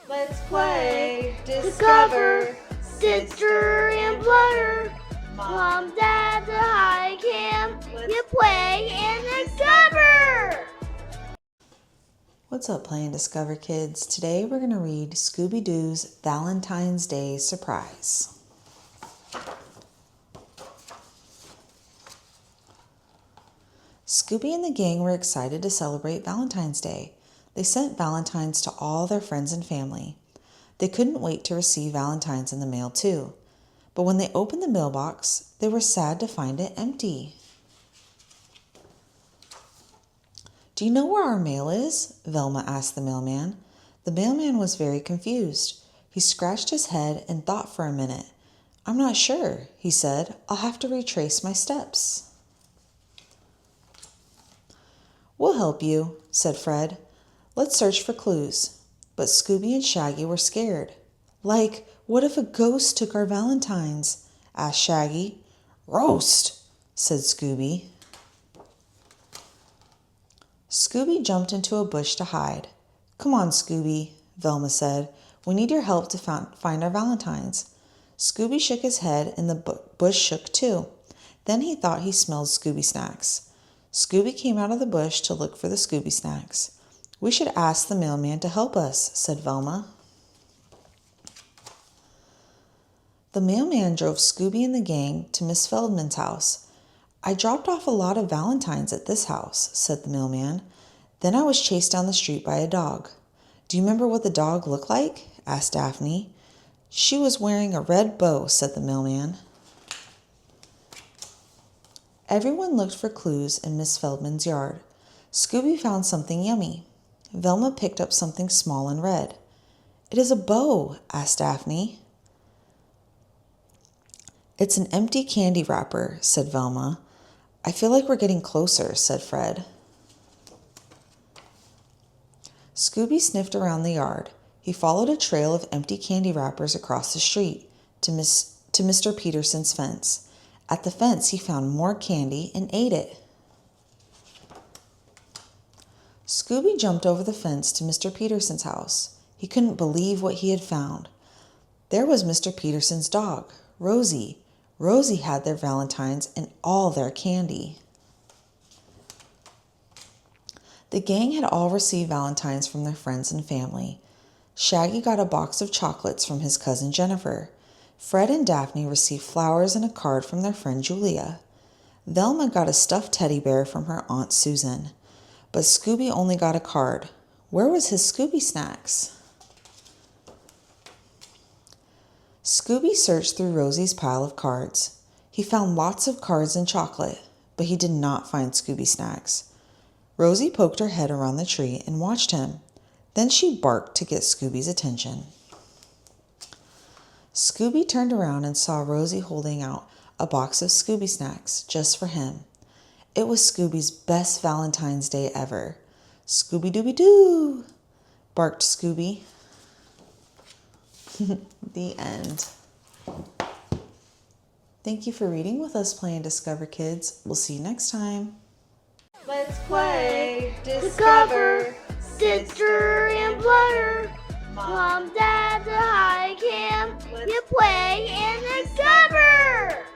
Let's play, discover, sister and brother. Mom, Dad, the high camp. You play and discover. What's up, Play and Discover kids? Today we're going to read Scooby-Doo's Valentine's Day Surprise. Scooby and the gang were excited to celebrate Valentine's Day. They sent Valentines to all their friends and family. They couldn't wait to receive Valentines in the mail too. But when they opened the mailbox, they were sad to find it empty. "Do you know where our mail is?" Velma asked the mailman. The mailman was very confused. He scratched his head and thought for a minute. "I'm not sure," he said. "I'll have to retrace my steps." "We'll help you," said Fred. "Let's search for clues." But Scooby and Shaggy were scared. "Like, what if a ghost took our Valentines?" asked Shaggy. "Roast," said Scooby. Scooby jumped into a bush to hide. "Come on, Scooby," Velma said. "We need your help to find our Valentines." Scooby shook his head and the bush shook too. Then he thought he smelled Scooby snacks. Scooby came out of the bush to look for the Scooby snacks. "We should ask the mailman to help us," said Velma. The mailman drove Scooby and the gang to Miss Feldman's house. "I dropped off a lot of Valentines at this house," said the mailman. "Then I was chased down the street by a dog." "Do you remember what the dog looked like?" asked Daphne. "She was wearing a red bow," said the mailman. Everyone looked for clues in Miss Feldman's yard. Scooby found something yummy. Velma picked up something small and red. "It is a bow," asked Daphne. "It's an empty candy wrapper," said Velma. "I feel like we're getting closer," said Fred. Scooby sniffed around the yard. He followed a trail of empty candy wrappers across the street to Mr. Peterson's fence. At the fence, he found more candy and ate it. Scooby jumped over the fence to Mr. Peterson's house. He couldn't believe what he had found. There was Mr. Peterson's dog, Rosie. Rosie had their Valentines and all their candy. The gang had all received Valentines from their friends and family. Shaggy got a box of chocolates from his cousin Jennifer. Fred and Daphne received flowers and a card from their friend Julia. Velma got a stuffed teddy bear from her Aunt Susan. But Scooby only got a card. Where was his Scooby snacks? Scooby searched through Rosie's pile of cards. He found lots of cards and chocolate, but he did not find Scooby snacks. Rosie poked her head around the tree and watched him. Then she barked to get Scooby's attention. Scooby turned around and saw Rosie holding out a box of Scooby snacks just for him. It was Scooby's best Valentine's Day ever. "Scooby-Dooby-Doo!" barked Scooby. The end. Thank you for reading with us, Play and Discover kids. We'll see you next time. Let's play, discover, sister and brother. Mom, Dad, the high camp. You play and discover.